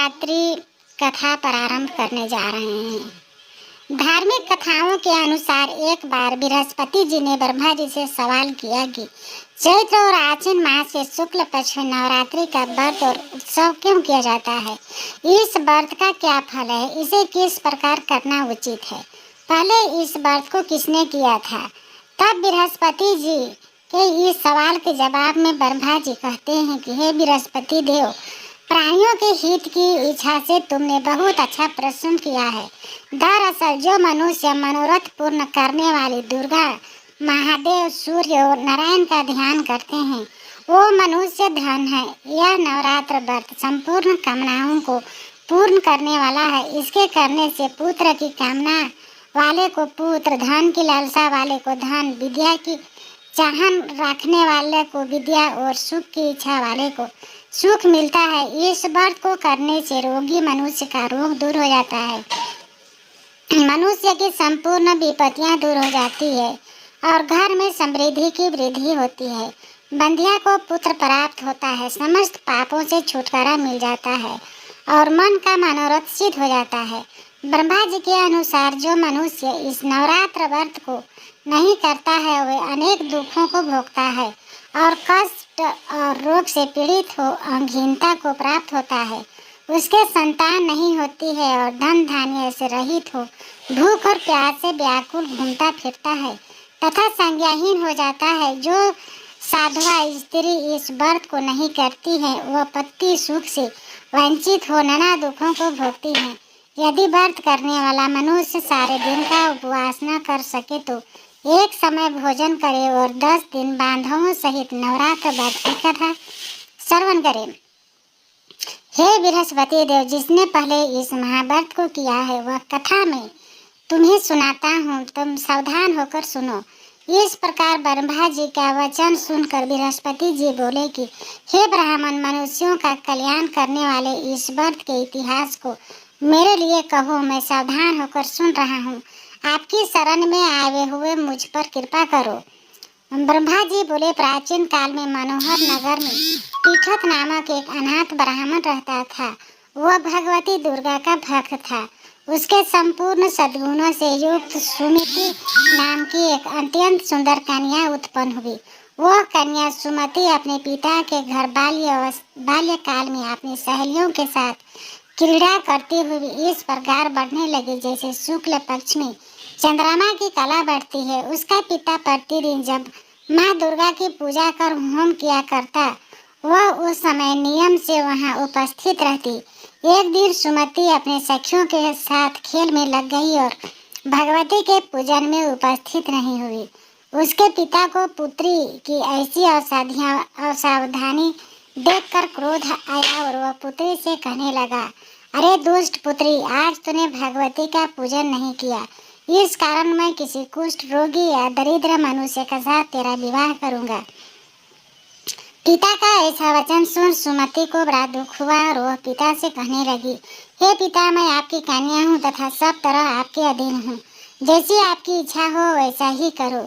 नवरात्रि कथा प्रारंभ करने जा रहे हैं। धार्मिक कथाओं के अनुसार एक बार बृहस्पति जी ने ब्रह्मा जी से सवाल किया कि चैत्र और आश्विन मास के शुक्ल पक्ष में नवरात्रि का व्रत और उत्सव क्यों किया जाता है। इस व्रत का क्या फल है, इसे किस प्रकार करना उचित है। पहले इस व्रत को किसने किया था। तब बृहस्पति जी के इस सवाल के जवाब में ब्रह्मा जी कहते हैं कि हे बृहस्पति देव, प्राणियों के हित की इच्छा से तुमने बहुत अच्छा प्रश्न किया है। दरअसल जो मनुष्य मनोरथ पूर्ण करने वाली दुर्गा, महादेव, सूर्य और नारायण का ध्यान करते हैं वो मनुष्य धन है। यह नवरात्र व्रत संपूर्ण कामनाओं को पूर्ण करने वाला है। इसके करने से पुत्र की कामना वाले को पुत्र, धन की लालसा वाले को धन, विद्या की चाहन रखने वाले को विद्या और सुख की इच्छा वाले को सुख मिलता है। इस व्रत को करने से रोगी मनुष्य का रोग दूर हो जाता है, मनुष्य की संपूर्ण विपत्तियां दूर हो जाती है और घर में समृद्धि की वृद्धि होती है। बंधिया को पुत्र प्राप्त होता है, समस्त पापों से छुटकारा मिल जाता है और मन का मनोरथ सिद्ध हो जाता है। ब्रह्मा जी के अनुसार जो मनुष्य इस नवरात्र व्रत को नहीं करता है वह अनेक दुखों को भोगता है और कष्ट और रोग से पीड़ित हो, अंगहीनता को प्राप्त होता है। उसके संतान नहीं होती है और धन धान्य से रहित हो, भूख और प्यास से व्याकुल घूमता फिरता है तथा संज्ञाहीन हो जाता है। जो साधुआ स्त्री इस व्रत को नहीं करती है वह पति सुख से वंचित हो नाना दुखों को भोगती है। यदि व्रत करने वाला मनुष्य सारे दिन का उपवास न कर सके तो एक समय भोजन करे और 10 दिन बांधवों सहित नवरात्र व्रत की कथा श्रवण करे। हे बृहस्पति देव, जिसने पहले इस महाव्रत को किया है वह कथा में तुम्हें सुनाता हूँ, तुम सावधान होकर सुनो। इस प्रकार ब्रह्मा जी का वचन सुनकर बृहस्पति जी बोले कि हे ब्राह्मण, मनुष्यों का कल्याण करने वाले इस व्रत के इतिहास को मेरे लिए कहो, मैं सावधान होकर सुन रहा हूँ। आपकी शरण में आए हुए मुझ पर कृपा करो। ब्रह्मा जी बोले, प्राचीन काल में मनोहर नगर में पीठत नामक एक अनाथ ब्राह्मण रहता था। वह भगवती दुर्गा का भक्त था। उसके संपूर्ण सद्गुणों से युक्त सुमति नाम की एक अत्यंत सुंदर कन्या उत्पन्न हुई। वह कन्या सुमति अपने पिता के घर बाल्यकाल में अपनी सहेलियों के साथ क्रीड़ा करती हुई इस प्रकार बढ़ने लगी जैसे शुक्ल पक्ष में चंद्रमा की कला बढ़ती है। उसका पिता प्रतिदिन जब माँ दुर्गा की पूजा कर होम किया करता, वह उस समय नियम से वहाँ उपस्थित रहती। एक दिन सुमति अपने सखियों के साथ खेल में लग गई और भगवती के पूजन में उपस्थित नहीं हुई। उसके पिता को पुत्री की ऐसी असावधानी देखकर क्रोध आया और वह पुत्री से कहने लगा, अरे दुष्ट पुत्री, आज तूने भगवती का पूजन नहीं किया, इस कारण मैं किसी कुष्ठ रोगी या दरिद्र मनुष्य के साथ तेरा विवाह करूंगा। पिता का ऐसा वचन सुन सुमति को बड़ा दुख हुआ और वह पिता से कहने लगी, हे पिता, मैं आपकी कन्या हूँ तथा सब तरह आपके अधीन हूँ। जैसी आपकी इच्छा हो वैसा ही करो।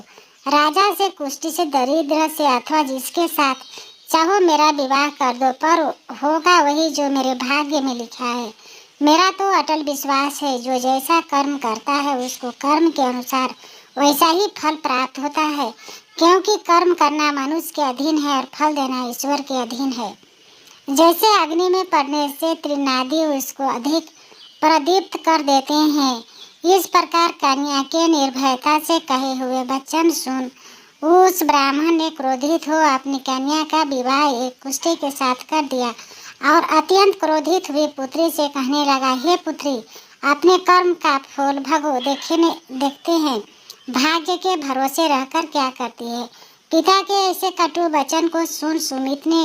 राजा से, कुष्ठ से, दरिद्र से अथवा जिसके साथ चाहो मेरा विवाह कर दो, पर होगा वही जो मेरे भाग्य में लिखा है। मेरा तो अटल विश्वास है, जो जैसा कर्म करता है उसको कर्म के अनुसार वैसा ही फल प्राप्त होता है, क्योंकि कर्म करना मनुष्य के अधीन है और फल देना ईश्वर के अधीन है। जैसे अग्नि में पड़ने से त्रिनादी उसको अधिक प्रदीप्त कर देते हैं, इस प्रकार कन्या के निर्भयता से कहे हुए वचन सुन उस ब्राह्मण ने क्रोधित हो अपनी कन्या का विवाह एक कुष्ठी के साथ कर दिया और अत्यंत क्रोधित हुई पुत्री से कहने लगा, हे पुत्री, अपने कर्म का फल भगो देखते हैं, भाग्य के भरोसे रहकर क्या करती है। पिता के ऐसे कटु वचन को सुन सुमित ने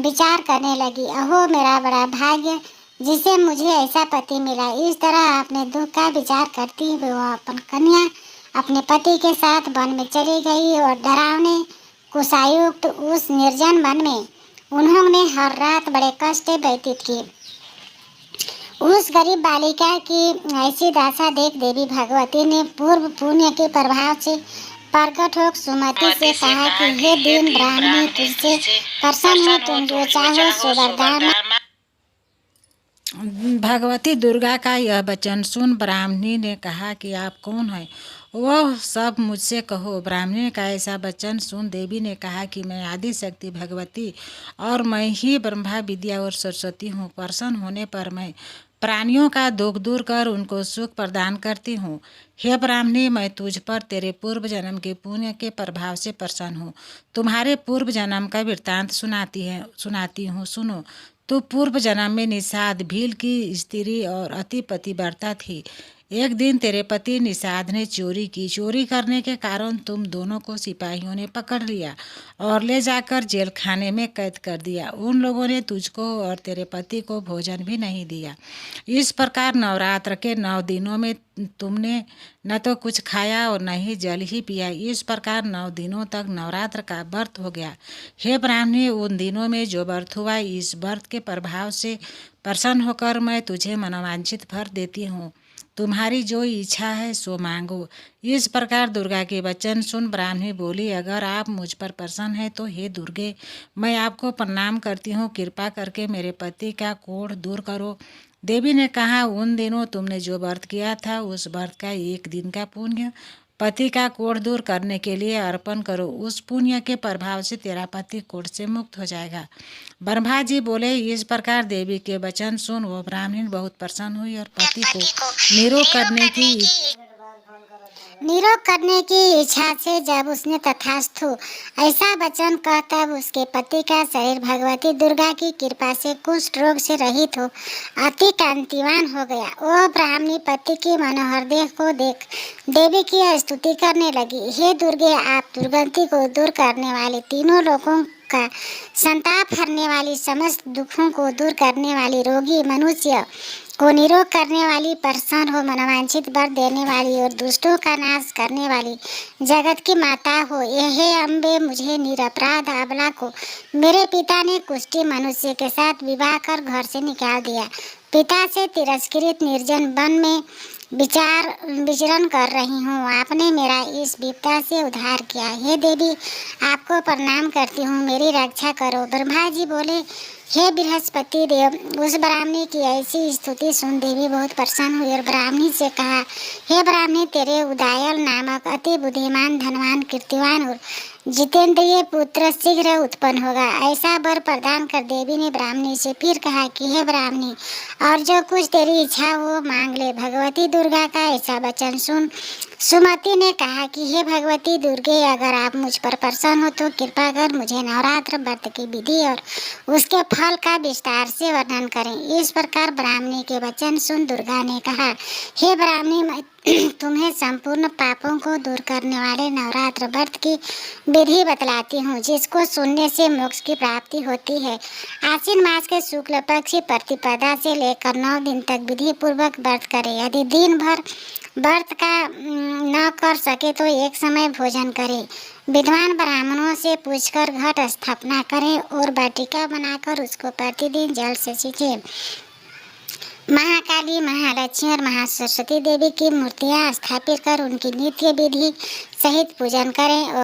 विचार करने लगी, अहो मेरा बड़ा भाग्य जिसे मुझे ऐसा पति मिला। इस तरह अपने दुख का विचार करती हुई वह अपन कन्या अपने पति के साथ वन में चली गई और डरावने कुशायुक्त उस निर्जन वन में उन्होंने हर रात बड़े कष्ट व्यतीत किए। उस गरीब बालिका की ऐसी दशा देख देवी भगवती ने पूर्व पुण्य के प्रभाव से प्रकट हो सुमति से कहा कि हे दीन ब्राह्मणी, तुझसे प्रसन्न हो, तुम जो चाहो सो वरदान भगवती दुर्गा का यह वचन सुन ब्राह्मणी ने कहा कि आप कौन हैं? वह सब मुझसे कहो। ब्राह्मणी का ऐसा वचन सुन देवी ने कहा कि मैं आदि शक्ति भगवती और मैं ही ब्रह्मा विद्या और सरस्वती हूँ। प्रसन्न होने पर मैं प्राणियों का दुख दूर कर उनको सुख प्रदान करती हूँ। हे ब्राह्मणी, मैं तुझ पर तेरे पूर्व जन्म के पुण्य के प्रभाव से प्रसन्न हूँ। तुम्हारे पूर्व जन्म का वृत्तांत सुनाती हूँ, सुनो। तो पूर्व जन्म में निषाद भील की स्त्री और अति पतिव्रता थी। एक दिन तेरे पति निषाद ने चोरी की। चोरी करने के कारण तुम दोनों को सिपाहियों ने पकड़ लिया और ले जाकर जेल खाने में कैद कर दिया। उन लोगों ने तुझको और तेरे पति को भोजन भी नहीं दिया। इस प्रकार नवरात्र के 9 दिनों में तुमने न तो कुछ खाया और न ही जल ही पिया। इस प्रकार 9 दिनों तक नवरात्र का व्रत हो गया। हे ब्राह्मणी, उन दिनों में जो व्रत हुआ, इस व्रत के प्रभाव से प्रसन्न होकर मैं तुझे मनोवांछित फल देती हूँ। तुम्हारी जो इच्छा है सो मांगो। इस प्रकार दुर्गा के वचन सुन ब्राह्मणी बोली, अगर आप मुझ पर प्रसन्न हैं तो हे दुर्गे, मैं आपको प्रणाम करती हूँ। कृपा करके मेरे पति का कोढ़ दूर करो। देवी ने कहा, उन दिनों तुमने जो व्रत किया था उस व्रत का 1 दिन का पुण्य पति का कोढ़ दूर करने के लिए अर्पण करो। उस पुण्य के प्रभाव से तेरा पति कोढ़ से मुक्त हो जाएगा। ब्रह्मा जी बोले। इस प्रकार देवी के वचन सुन वो ब्राह्मणी बहुत प्रसन्न हुई और पति को निरोग करने की इच्छा से जब उसने तथास्तु ऐसा वचन कहा, तब उसके पति का शरीर भगवती दुर्गा की कृपा से कुष्ठ रोग से रहित हो अति कांतिवान हो गया। वह ब्राह्मणी पति की मनोहर देह को देख देवी की स्तुति करने लगी। हे दुर्गे, आप दुर्गति को दूर करने वाले, तीनों लोगों का संताप हरने वाली, समस्त दुखों को दूर करने वाली, रोगी मनुष्य को निरोग करने वाली, प्रसन्न हो मनोवांछित वर देने वाली और दुष्टों का नाश करने वाली जगत की माता हो। हे अम्बे, मुझे निरपराध अबला को मेरे पिता ने कुष्ठी मनुष्य के साथ विवाह कर घर से निकाल दिया। पिता से तिरस्कृत निर्जन वन में विचरण कर रही हूँ। आपने मेरा इस विपदा से उद्धार किया। हे देवी, आपको प्रणाम करती हूँ, मेरी रक्षा करो। ब्रह्मा जी बोले, हे बृहस्पति देव, उस ब्राह्मणी की ऐसी स्तुति सुन देवी बहुत प्रसन्न हुई और ब्राह्मणी से कहा, हे ब्राह्मणी, तेरे उदायल नामक अति बुद्धिमान, धनवान, कीर्तिवान और जितेंद्रिय पुत्र शीघ्र उत्पन्न होगा। ऐसा वर प्रदान कर देवी ने ब्राह्मणी से फिर कहा कि हे ब्राह्मणी, और जो कुछ तेरी इच्छा हो मांग ले। भगवती दुर्गा का ऐसा वचन सुन सुमति ने कहा कि हे भगवती दुर्गे, अगर आप मुझ पर प्रसन्न हो तो कृपा कर मुझे नवरात्र व्रत की विधि और उसके फल का विस्तार से वर्णन करें। इस प्रकार ब्राह्मणी के वचन सुन दुर्गा ने कहा, हे ब्राह्मणी, मैं तुम्हें संपूर्ण पापों को दूर करने वाले नवरात्र व्रत की विधि बतलाती हूँ, जिसको सुनने से मोक्ष की प्राप्ति होती है। आश्विन मास के शुक्ल पक्ष की प्रतिपदा से लेकर 9 दिन तक विधि पूर्वक व्रत करें। यदि दिन भर व्रत का न कर सके तो एक समय भोजन करें। विद्वान ब्राह्मणों से पूछकर घट स्थापना करें और वाटिका बनाकर उसको प्रतिदिन जल से सींचें। महाकाली, महालक्ष्मी और महासरस्वती देवी की मूर्तियां स्थापित कर उनकी नित्य विधि सहित पूजन करें।